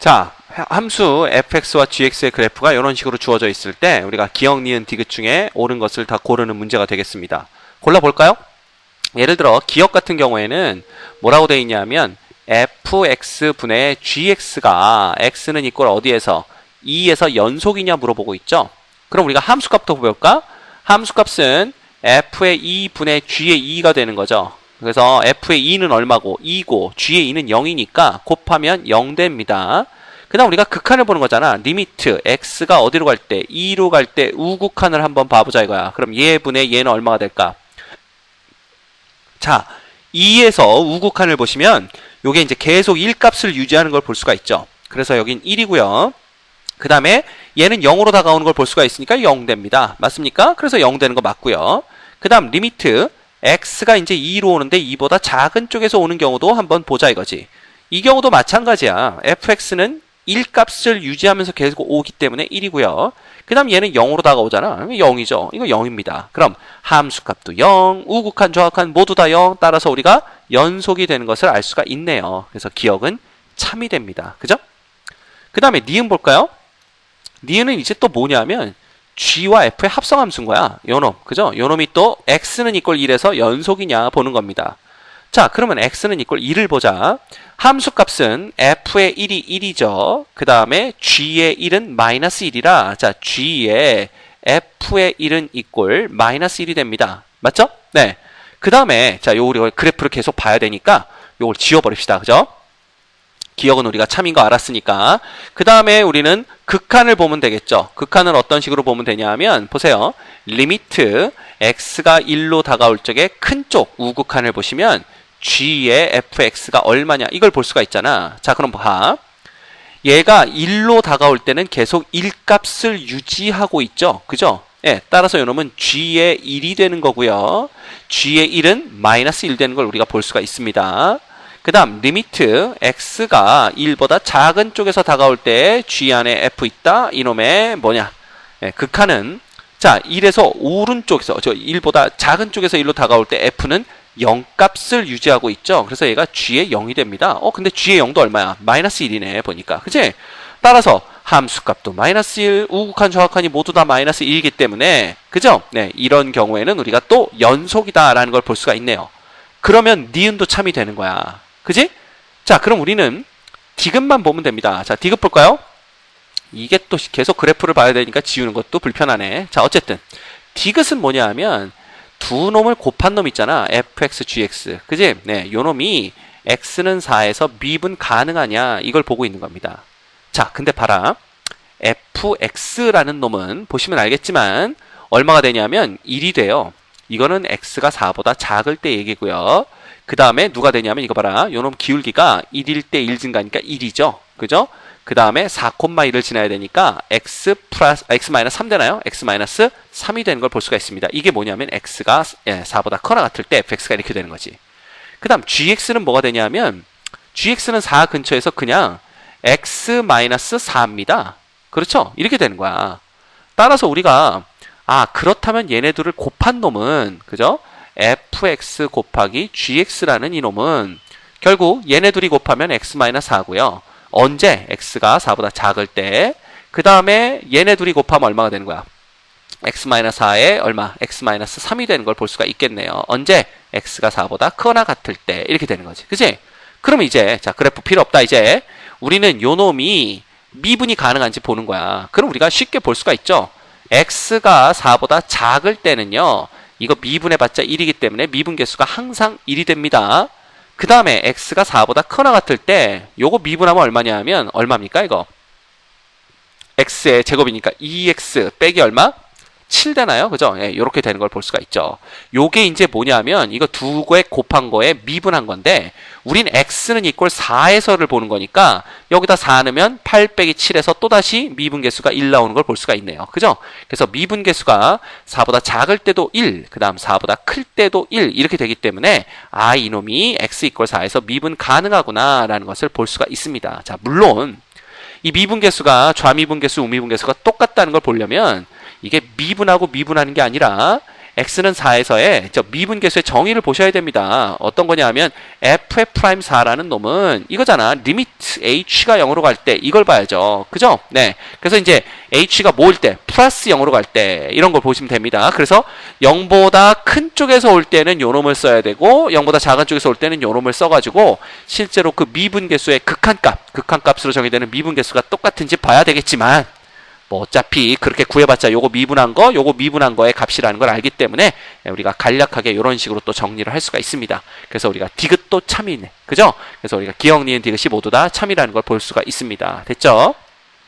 자, 함수 fx와 gx의 그래프가 이런 식으로 주어져 있을 때 우리가 기억, 니은, 디귿 중에 옳은 것을 다 고르는 문제가 되겠습니다. 골라볼까요? 예를 들어 기억 같은 경우에는 뭐라고 되어 있냐면 fx분의 gx가 x는 이꼴 어디에서? 2에서 연속이냐 물어보고 있죠. 그럼 우리가 함수값도 볼까? 함수값은 f의 2분의 g의 2가 되는 거죠. 그래서 f의 2는 얼마고? 2고 g의 2는 0이니까 곱하면 0 됩니다. 그 다음 우리가 극한을 보는 거잖아. 리미트 x가 어디로 갈 때? 2로 갈 때 우극한을 한번 봐보자 이거야. 그럼 얘분의 얘는 얼마가 될까? 자, 2에서 우극한을 보시면 요게 이제 계속 1값을 유지하는 걸 볼 수가 있죠. 그래서 여긴 1이고요. 그 다음에 얘는 0으로 다가오는 걸 볼 수가 있으니까 0 됩니다. 맞습니까? 그래서 0 되는 거 맞고요. 그 다음 리미트 x가 이제 2로 오는데 2보다 작은 쪽에서 오는 경우도 한번 보자 이거지. 이 경우도 마찬가지야. fx는 1값을 유지하면서 계속 오기 때문에 1이고요. 그 다음 얘는 0으로 다가오잖아. 0이죠. 이거 0입니다. 그럼 함수값도 0, 우극한, 좌극한 모두 다 0. 따라서 우리가 연속이 되는 것을 알 수가 있네요. 그래서 기억은 참이 됩니다. 그죠? 그 다음에 니은 볼까요? 니은은 이제 또 뭐냐면 g와 f의 합성함수인 거야. 요놈. 그죠? 요놈이 또 x는 이꼴 1에서 연속이냐 보는 겁니다. 자, 그러면 x는 이꼴 1을 보자. 함수값은 f의 1이 1이죠. 그 다음에 g의 1은 마이너스 1이라 자, g의 f의 1은 이꼴 마이너스 1이 됩니다. 맞죠? 네. 그 다음에 자, 요 우리 그래프를 계속 봐야 되니까 요걸 지워버립시다. 그죠? 기억은 우리가 참인 거 알았으니까. 그 다음에 우리는 극한을 보면 되겠죠. 극한은 어떤 식으로 보면 되냐면 보세요. 리미트 x가 1로 다가올 적에 큰 쪽 우극한을 보시면 g의 fx가 얼마냐 이걸 볼 수가 있잖아. 자, 그럼 봐. 얘가 1로 다가올 때는 계속 1값을 유지하고 있죠. 그죠? 예, 따라서 이놈은 g의 1이 되는 거고요. g의 1은 마이너스 1 되는 걸 우리가 볼 수가 있습니다. 그 다음 리미트 x가 1보다 작은 쪽에서 다가올 때 g 안에 f 있다. 이놈의 뭐냐? 예, 극한은 자 1에서 오른쪽에서 저 1보다 작은 쪽에서 1로 다가올 때 f는 0값을 유지하고 있죠. 그래서 얘가 g의 0이 됩니다. 근데 g의 0도 얼마야? 마이너스 1이네 보니까. 그치? 따라서 함수값도 마이너스 1, 우극한, 좌극한이 모두 다 마이너스 1이기 때문에 그죠? 네, 이런 경우에는 우리가 또 연속이다라는 걸 볼 수가 있네요. 그러면 니은도 참이 되는 거야. 그지? 자, 그럼 우리는 디귿만 보면 됩니다. 자, 디귿 볼까요? 이게 또 계속 그래프를 봐야 되니까 지우는 것도 불편하네. 자, 어쨌든 디귿은 뭐냐 하면 두 놈을 곱한 놈 있잖아. fx, gx. 그지? 네, 요 놈이 x는 4에서 미분 가능하냐 이걸 보고 있는 겁니다. 자, 근데 봐라. fx라는 놈은 보시면 알겠지만 얼마가 되냐면 1이 돼요. 이거는 x가 4보다 작을 때 얘기고요. 그 다음에 누가 되냐면 이거 봐라. 요놈 기울기가 1일 때 1 증가니까 1이죠. 그죠? 그 다음에 4,1을 지나야 되니까 x-3 되나요? x-3이 되는 걸 볼 수가 있습니다. 이게 뭐냐면 x가 4보다 커나 같을 때 fx가 이렇게 되는 거지. 그 다음 gx는 뭐가 되냐면 gx는 4 근처에서 그냥 x-4입니다. 그렇죠? 이렇게 되는 거야. 따라서 우리가 그렇다면 얘네들을 곱한 놈은 그죠? fx 곱하기 gx라는 이놈은 결국 얘네 둘이 곱하면 x-4고요. 언제? x가 4보다 작을 때. 그 다음에 얘네 둘이 곱하면 얼마가 되는 거야? x-4에 얼마? x-3이 되는 걸 볼 수가 있겠네요. 언제? x가 4보다 크거나 같을 때. 이렇게 되는 거지. 그치? 그럼 이제 자, 그래프 필요 없다. 이제 우리는 요 놈이 미분이 가능한지 보는 거야. 그럼 우리가 쉽게 볼 수가 있죠. x가 4보다 작을 때는요. 이거 미분해봤자 1이기 때문에 미분 개수가 항상 1이 됩니다. 그 다음에 x가 4보다 크거나 같을 때 요거 미분하면 얼마냐 하면 얼마입니까 이거? x의 제곱이니까 2x 빼기 얼마? 7 되나요? 그죠? 예, 요렇게 되는 걸 볼 수가 있죠. 요게 이제 뭐냐면 이거 두 개 곱한 거에 미분한 건데 우린 x는 이꼴 4에서를 보는 거니까 여기다 4 넣으면 8 빼기 7에서 또다시 미분 개수가 1 나오는 걸 볼 수가 있네요. 그죠? 그래서 미분 개수가 4보다 작을 때도 1, 그 다음 4보다 클 때도 1 이렇게 되기 때문에 이놈이 x 이꼴 4에서 미분 가능하구나 라는 것을 볼 수가 있습니다. 자, 물론 이 미분 개수가 좌미분 개수, 우미분 개수가 똑같다는 걸 보려면 이게 미분하고 미분하는 게 아니라 x는 4에서의 저 미분계수의 정의를 보셔야 됩니다. 어떤 거냐 하면 f'F'4라는 놈은 이거잖아. 리미트 h가 0으로 갈 때 이걸 봐야죠. 그죠? 네. 그래서 이제 h가 뭐일 때? 플러스 0으로 갈 때 이런 걸 보시면 됩니다. 그래서 0보다 큰 쪽에서 올 때는 요 놈을 써야 되고 0보다 작은 쪽에서 올 때는 요 놈을 써가지고 실제로 그 미분계수의 극한값으로 정의되는 미분계수가 똑같은지 봐야 되겠지만 뭐 어차피 그렇게 구해봤자 요거 미분한 거의 값이라는 걸 알기 때문에 우리가 간략하게 이런 식으로 또 정리를 할 수가 있습니다. 그래서 우리가 디귿도 참이네. 그죠? 그래서 우리가 기억, 니은, 디귿이 모두 다 참이라는 걸 볼 수가 있습니다. 됐죠?